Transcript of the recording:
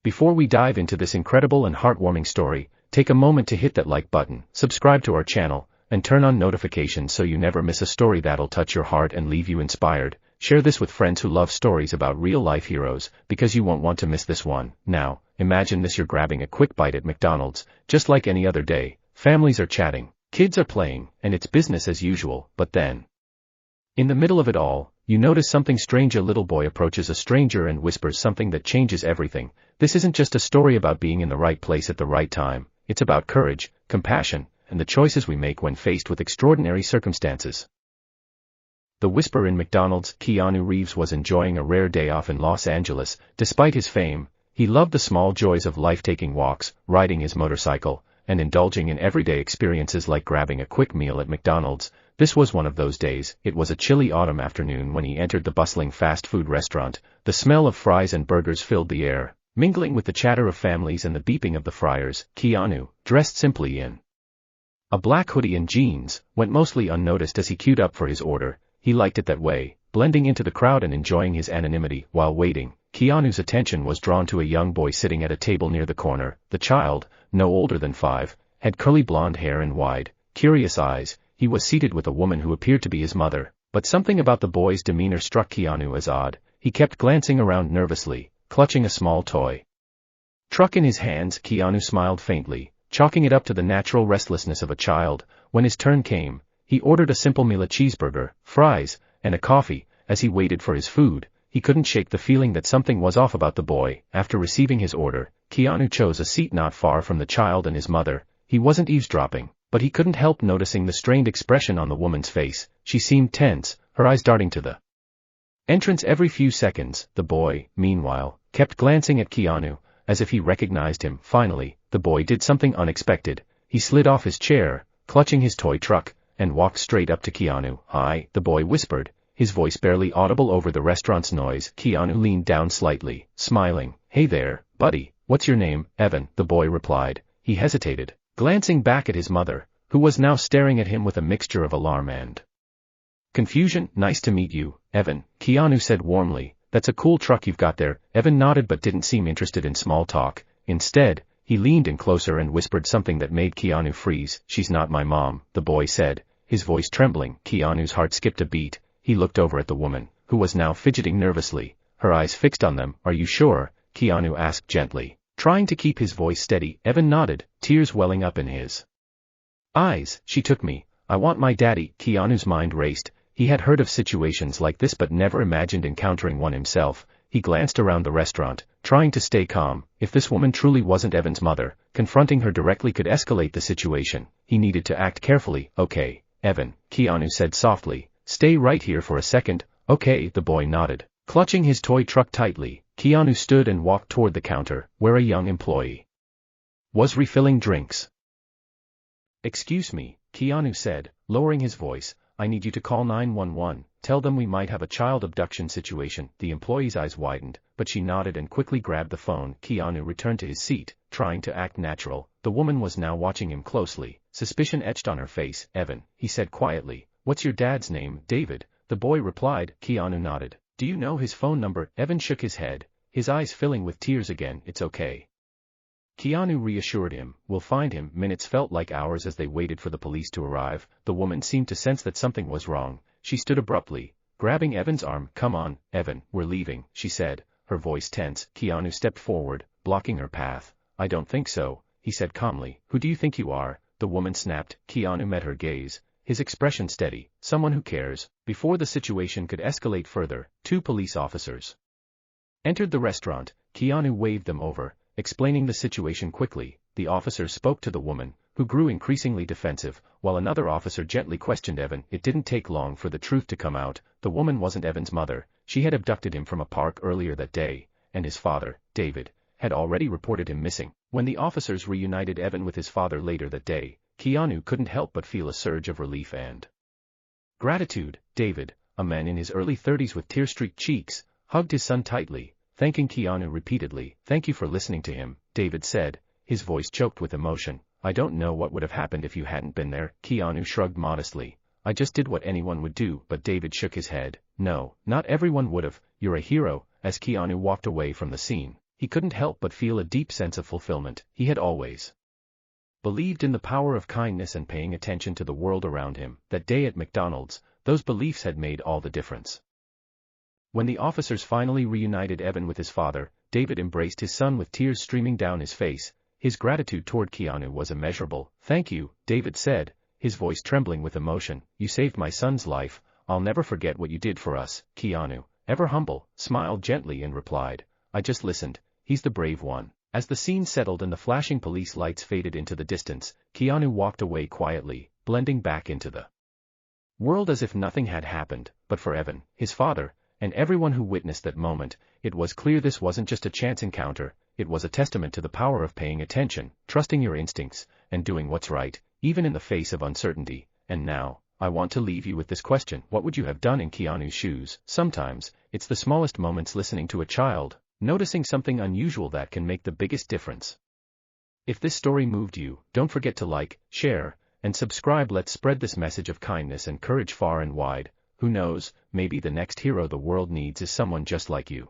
Before we dive into this incredible and heartwarming story, take a moment to hit that like button, subscribe to our channel, and turn on notifications so you never miss a story that'll touch your heart and leave you inspired. Share this with friends who love stories about real-life heroes, because you won't want to miss this one. Now, imagine this: you're grabbing a quick bite at McDonald's, just like any other day. Families are chatting, kids are playing, and it's business as usual. But then, in the middle of it all, you notice something strange. A little boy approaches a stranger and whispers something that changes everything. This isn't just a story about being in the right place at the right time. It's about courage, compassion, and the choices we make when faced with extraordinary circumstances. The whisper in McDonald's. Keanu Reeves was enjoying a rare day off in Los Angeles. Despite his fame, he loved the small joys of life: taking walks, riding his motorcycle, and indulging in everyday experiences like grabbing a quick meal at McDonald's. This was one of those days. It was a chilly autumn afternoon when he entered the bustling fast food restaurant. The smell of fries and burgers filled the air, mingling with the chatter of families and the beeping of the fryers. Keanu, dressed simply in a black hoodie and jeans, went mostly unnoticed as he queued up for his order. He liked it that way, blending into the crowd and enjoying his anonymity. While waiting, Keanu's attention was drawn to a young boy sitting at a table near the corner. The child, no older than 5, had curly blonde hair and wide, curious eyes. He was seated with a woman who appeared to be his mother, but something about the boy's demeanor struck Keanu as odd. He kept glancing around nervously, clutching a small toy truck in his hands. Keanu smiled faintly, chalking it up to the natural restlessness of a child. When his turn came, he ordered a simple meal: a cheeseburger, fries, and a coffee. As he waited for his food, he couldn't shake the feeling that something was off about the boy. After receiving his order, Keanu chose a seat not far from the child and his mother. He wasn't eavesdropping, but he couldn't help noticing the strained expression on the woman's face. She seemed tense, her eyes darting to the entrance every few seconds. The boy, meanwhile, kept glancing at Keanu, as if he recognized him. Finally, the boy did something unexpected. He slid off his chair, clutching his toy truck, and walked straight up to Keanu. "Hi," the boy whispered, his voice barely audible over the restaurant's noise. Keanu leaned down slightly, smiling. "Hey there, buddy, what's your name?" "Evan," the boy replied. He hesitated, glancing back at his mother, who was now staring at him with a mixture of alarm and confusion. "Nice to meet you, Evan," Keanu said warmly. "That's a cool truck you've got there." Evan nodded but didn't seem interested in small talk. Instead, he leaned in closer and whispered something that made Keanu freeze. "She's not my mom," the boy said, his voice trembling. Keanu's heart skipped a beat. He looked over at the woman, who was now fidgeting nervously, her eyes fixed on them. "Are you sure?" Keanu asked gently, trying to keep his voice steady. Evan nodded, tears welling up in his eyes. "She took me. I want my daddy." Keanu's mind raced. He had heard of situations like this but never imagined encountering one himself. He glanced around the restaurant, trying to stay calm. If this woman truly wasn't Evan's mother, confronting her directly could escalate the situation. He needed to act carefully. "Okay, Evan," Keanu said softly. "Stay right here for a second." "Okay," the boy nodded. Clutching his toy truck tightly, Keanu stood and walked toward the counter, where a young employee was refilling drinks. "Excuse me," Keanu said, lowering his voice, "I need you to call 911, tell them we might have a child abduction situation." The employee's eyes widened, but she nodded and quickly grabbed the phone. Keanu returned to his seat, trying to act natural. The woman was now watching him closely, suspicion etched on her face. "Evan," he said quietly. "What's your dad's name?" "David," the boy replied. Keanu nodded. "Do you know his phone number?" Evan shook his head, his eyes filling with tears again. "It's okay," Keanu reassured him. "We'll find him." Minutes felt like hours as they waited for the police to arrive. The woman seemed to sense that something was wrong. She stood abruptly, grabbing Evan's arm. "Come on, Evan, we're leaving," she said, her voice tense. Keanu stepped forward, blocking her path. "I don't think so," he said calmly. "Who do you think you are?" the woman snapped. Keanu met her gaze, his expression steady. "Someone who cares." Before the situation could escalate further, 2 police officers entered the restaurant. Keanu waved them over, explaining the situation quickly. The officers spoke to the woman, who grew increasingly defensive, while another officer gently questioned Evan. It didn't take long for the truth to come out. The woman wasn't Evan's mother. She had abducted him from a park earlier that day, and his father, David, had already reported him missing. When the officers reunited Evan with his father later that day, Keanu couldn't help but feel a surge of relief and gratitude. David, a man in his early 30s with tear-streaked cheeks, hugged his son tightly, thanking Keanu repeatedly. "Thank you for listening to him," David said, his voice choked with emotion. "I don't know what would have happened if you hadn't been there." Keanu shrugged modestly. "I just did what anyone would do." But David shook his head. "No, not everyone would have. You're a hero." As Keanu walked away from the scene, He couldn't help but feel a deep sense of fulfillment. He had always believed in the power of kindness and paying attention to the world around him. That day at McDonald's, those beliefs had made all the difference. When the officers finally reunited Evan with his father, David embraced his son with tears streaming down his face. His gratitude toward Keanu was immeasurable. "Thank you," David said, his voice trembling with emotion. "You saved my son's life. I'll never forget what you did for us." Keanu, ever humble, smiled gently and replied, "I just listened. He's the brave one." As the scene settled and the flashing police lights faded into the distance, Keanu walked away quietly, blending back into the world as if nothing had happened. But for Evan, his father, and everyone who witnessed that moment, it was clear this wasn't just a chance encounter. It was a testament to the power of paying attention, trusting your instincts, and doing what's right, even in the face of uncertainty. And now, I want to leave you with this question: what would you have done in Keanu's shoes? Sometimes, it's the smallest moments, listening to a child, noticing something unusual, that can make the biggest difference. If this story moved you, don't forget to like, share, and subscribe. Let's spread this message of kindness and courage far and wide. Who knows, maybe the next hero the world needs is someone just like you.